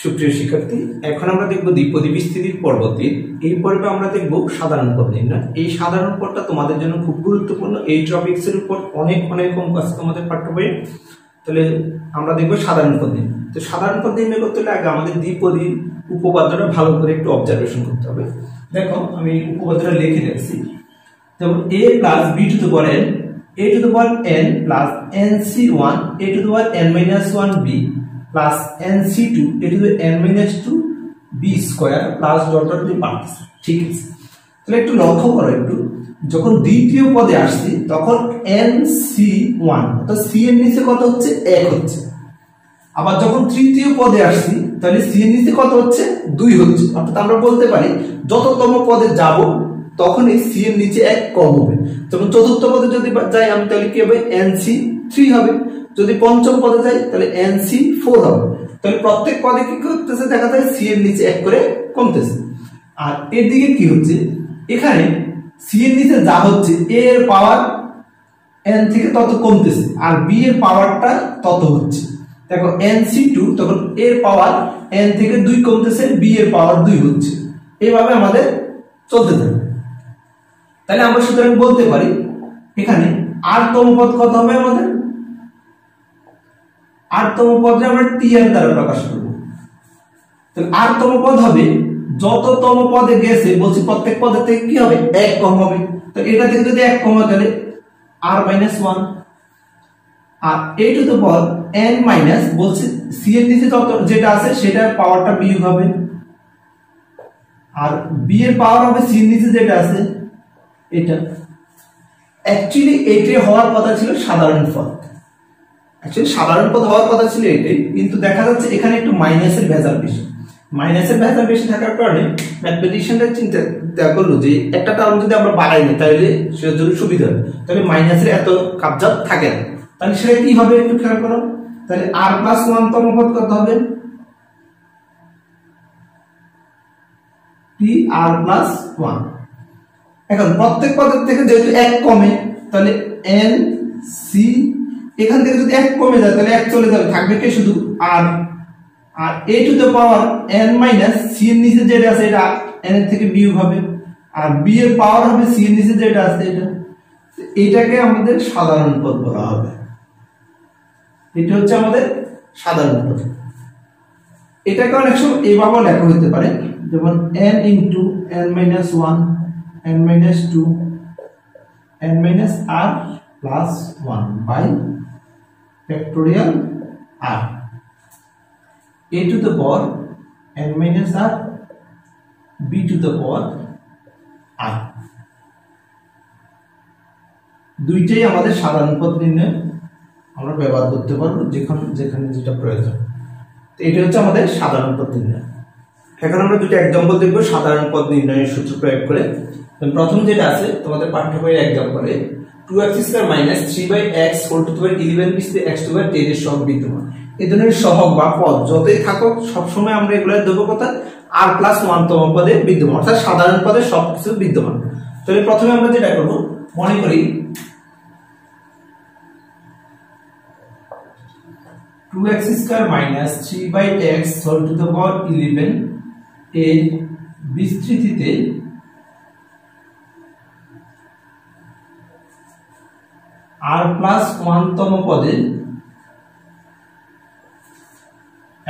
সুপ্রিয় শিক্ষার্থী, এখন আমরা দেখব দ্বিপদী বিস্তৃতির পর্বতের এই পর্বে আমরা দেখব সাধারণ পদ নির্ণয়। এই সাধারণ পদটা তোমাদের জন্য খুব গুরুত্বপূর্ণ। এই টপিকস এর উপর অনেক কম আছে তোমাদের পাঠ্য বইয়ে। তাহলে আমরা দেখব সাধারণ পদ নির্ণয়। তো সাধারণ পদ নির্ণয় করতে হলে আগে আমাদের দ্বিপদী উপপাদ্যটা ভালো করে একটু অবজারভেশন করতে হবে। দেখো আমি উপপাদ্যটা লিখে রাখছি। যেমন a plus b two the power n, a to the power n plus nc1 a to the power n minus 1b plus nc2 a to the n minus 2b square plus dot dot দিয়ে পাচ্ছি। ঠিক আছে, তাহলে একটু লক্ষ্য করো, একটু যখন দ্বিতীয় পদে আসছি তখন nc1 অর্থাৎ c এর নিচে কত হচ্ছে 1 হচ্ছে। আবার যখন তৃতীয় পদে আসছি তাহলে c এর নিচে কত হচ্ছে 2 হচ্ছে। অর্থাৎ আমরা বলতে পারি যততম পদে যাব তখন এই c এর নিচে 1 কম হবে। যেমন চতুর্থ পদে যদি যাই আমি তাহলে কি হবে nc3 হবে, যদি পঞ্চম পদে যাই তাহলে nc4 হবে। তাহলে প্রত্যেক পদে কি করতেছে দেখা যায় c এর নিচে 1 করে কমতেছে। আর এর দিকে কি হচ্ছে, এখানে c এর নিচে যা হচ্ছে a এর পাওয়ার n থেকে তত কমতেছে আর b এর পাওয়ারটা তত হচ্ছে। দেখো nc2 তখন a এর পাওয়ার n থেকে 2 কমতেছে, b এর পাওয়ার 2 হচ্ছে। এইভাবে আমাদের চলতে থাকে। তাহলে আমরা সুতরাং বলতে পারি এখানে আরতম পদ কত হবে আমাদের, আরতম পদে আমরা টি এর দ্বারা প্রকাশ করব। তাহলে আরতম পদ হবে যততম পদে গেছে বলছি প্রত্যেক পদের থেকে কি হবে 1 কম হবে। তো এটা থেকে যদি 1 কম হয় তাহলে r-1 আর a to the power n minus বলছি c এর নিচে যত যেটা আছে সেটার পাওয়ারটা বিয়োগ হবে আর b এর পাওয়ার হবে c এর নিচে যেটা আছে এটা। অ্যাকচুয়ালি এইটাই হওয়ার কথা ছিল সাধারণ পদ, অ্যাকচুয়ালি সাধারণ পদ হওয়ার কথা ছিল এটাই, কিন্তু দেখা যাচ্ছে এখানে একটু মাইনাসের ভেজাল বেশি। মাইনাসের ভেজাল বেশি থাকার কারণে ম্যাথমেটিশিয়ানরা চিন্তা করলো যে একটা টার্ম যদি আমরা বাড়াই নিই তাহলে সেটার জন্য সুবিধা হবে, তাহলে মাইনাসের এত কাবজাত থাকে না। তাহলে সেটা কি হবে একটু খেয়াল করো। তাহলে r+1 তম পদ কত হবে tr+1। এখন প্রত্যেক পদের থেকে যেহেতু 1 কমে তাহলে n c এখান থেকে যদি 1 কমে যায় তাহলে 1 চলে যাবে, থাকবে কি শুধু r আর a to the power n minus c এর নিচে যেটা আছে এটা n এর থেকে বিয়োগ হবে আর b এর পাওয়ার হবে c এর নিচে যেটা আছে এটা। এটাকে আমাদের সাধারণ পদ বলা হবে। এটা হচ্ছে আমাদের সাধারণ পদ। এটাকে অনেক সময় এইভাবে লেখা হতে পারে, যেমন n into n minus 1 n minus 2 n minus r plus 1 by factorial r a to the power n minus r b to the power r। দুইটাই আমাদের সাধারণ পদ নির্ণয় আমরা ব্যবহার করতে পারবো যেখানে যেটা প্রয়োজন। তো এটা হচ্ছে আমাদের সাধারণ পদ নির্ণয়। এখন আমরা দুটো एग्जांपल দেখব সাধারণ পদ নির্ণয়ের সূত্র প্রয়োগ করে। প্রথম যেটা আছে তোমাদের পাঠ্য বইয়ের एग्जांपले 2x² - 3x whole to the পাওয়ার 11 পিছতে x টু দি পাওয়ার 10 এর সহগ বিদ্যমান। এই ধরনের সহগ বা পদ যতই থাকুক সব সময় আমরা এগুলা দেব কথা r+1 তম পদে বিদ্যমান, অর্থাৎ সাধারণ পদে সবকিছু বিদ্যমান। তাহলে প্রথমে আমরা যেটা করব, মনে করি 2x² - 3x whole to the পাওয়ার 11 এর বিস্তৃতিতে r+1 তম পদে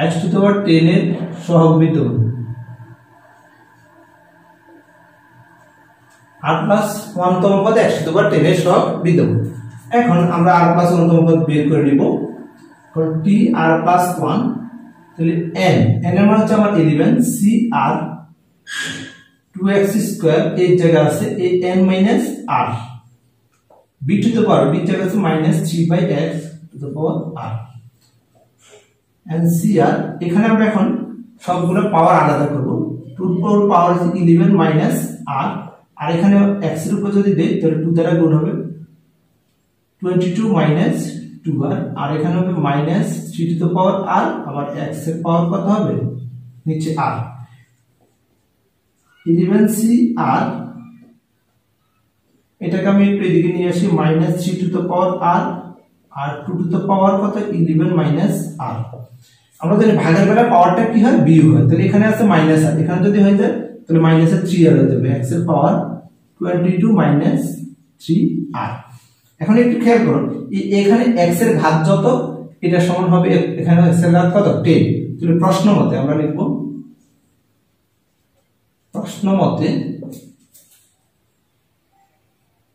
x টু দি পাওয়ার 10 এর সহগ বিদ্যমান। r+1 তম পদে x টু দি পাওয়ার 10 এর সহগ বিদ্যমান। এখন আমরা r+1 তম পদ বের করে নিব। কারণ t r+1 তাহলে n এর মান হচ্ছে আমার 11 c r 2x² এই জায়গা আছে এই n minus r b to the power b জায়গা আছে -3/x to the power r and c r। এখানে আমরা এখন সবগুলো পাওয়ার আলাদা করব। 2 to the power আছে 11 minus r আর এখানে x এর উপর যদি দেই তাহলে 2 দ্বারা গুণ হবে 22 minus 2r আর এখানে হবে -3 to the power r আবার x এর পাওয়ার কত হবে নিচে r 11c r। এটাকে আমি একটু এদিকে নিয়ে আসি -3 to the power r R 2 to the power কত 11 - r। আমরা জানি ভাগের বেলা পাওয়ারটা কি হয়, বিয়োগ হয়। তাহলে এখানে আছে মাইনাস আর, এখানে যদি হয়ে যায় তাহলে মাইনাসের 3r হয়ে যাবে, x এর পাওয়ার 22 মাইনাস 3r। এখন একটু খেয়াল করুন, এখানে x এর ঘাত যত এটা সমান হবে এখানে x এর ঘাত কত 10। তাহলে প্রশ্ন মতে আমরা লিখব, প্রশ্ন মতে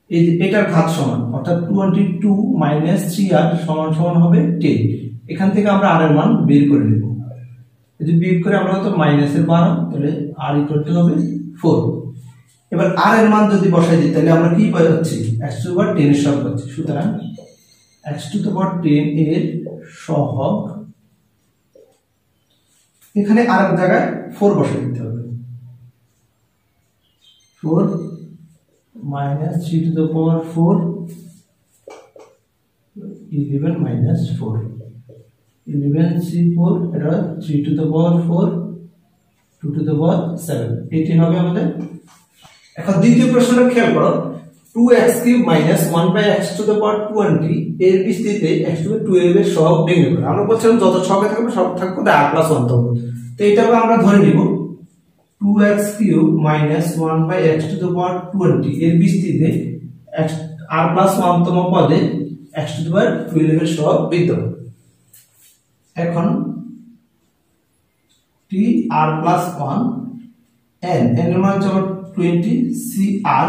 এই যে এটার ঘাত সমান অর্থাৎ 22 মাইনাস 3r সমান সমান হবে 10। এখান থেকে আমরা r এর মান বের করে নেব। যদি বিয়োগ করে আমরা তো মাইনাসের 12, তাহলে r ইকুয়াল টু হবে 4। এবার r এর মান যদি বসাই দিই তাহলে আমরা কি পাচ্ছি, x টু দি পাওয়ার 10 এর সহগ পাচ্ছি। সুতরাং x টু দি পাওয়ার 10 এর সহগ, এখানে আর এক জায়গায় 4 বসাই দিতে হবে। 4 minus 3 to the power 4, 11 minus 4, 11c4, এটা 3 to the power 4, 2 to the পাওয়ার 7, 18 হবে আমাদের। এখন দ্বিতীয় প্রশ্নটা খেয়াল করো, 2x³ minus 1/x to the পাওয়ার 20 এর বিস্তৃতিতে x টু দি 12 এর সহগ নির্ণয় করো। আমরা বলছিলাম যত সহগে থাকবে সব থাকবে r+1 থাকবে। তো এটাকে আমরা ধরে নিব 2x³ minus 1/x to the পাওয়ার 20 এর বিস্তৃতিতে r+1 তম পদে x টু দি পাওয়ার 12 এর সহগ বিদ্যমান। এখন tr+1 n এর মান হচ্ছে 20 cr,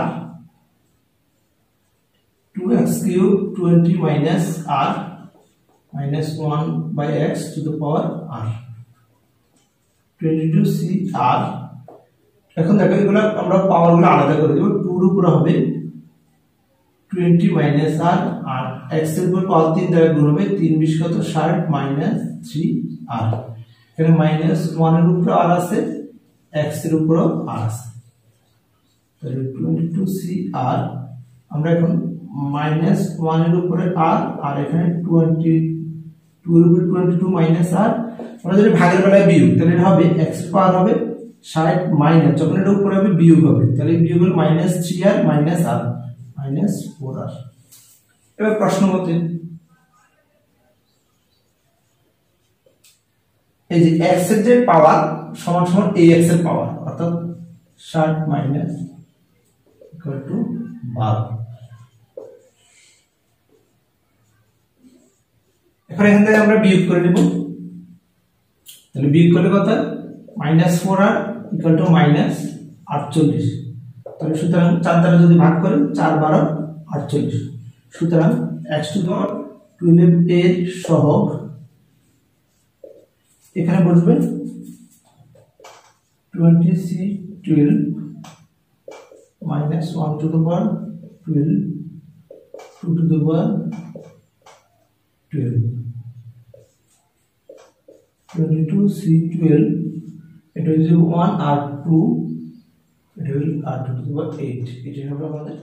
2x³ 20 minus r minus 1/x to the power r, 22cr। এখন দেখো এগুলো আমরা পাওয়ারগুলো আলাদা করে দেব। 2 এর উপর হবে 20 মাইনাস r, আর x এর উপর পাওয়ার 3 দ্বারা গুণ হবে 3 20 কত 60 মাইনাস 3r। এখানে মাইনাস 1 এর উপর r আছে, x এর উপর r আছে, তাহলে 22cr। আমরা এখন মাইনাস 1 এর উপরে r আর এখানে 22 এর উপর 22 মাইনাস r। আমরা যদি ভাগের বেলায় বিয়োগ তাহলে এটা হবে x এর পাওয়ার হবে 60 মাইনাস, যখন এটা উপরে হবে বিয়োগ হবে, তাহলে বিয়োগ হলো minus 3r minus r minus 4r। এবার প্রশ্ন মতে এই যে x এর যে পাওয়ার সমান সমান ax এর পাওয়ার, অর্থাৎ 60 মাইনাস ইকুয়াল টু 12। এখন এখান থেকে আমরা বিয়োগ করে নেব, তাহলে বিয়োগ করলে কত minus 4r equal to minus 48। তাহলে সুতরাং 4 দ্বারা যদি ভাগ করেন 4 12 48। সুতরাং x টু দি পাওয়ার 12 এর সহগ এখানে বসবে 20c12 minus 1 to the power 12, 2 to the power 12, 22c12, এটা হচ্ছে 1 আর 2, এটা হল r2 টু দি পাওয়ার 8। এটা হবে আমাদের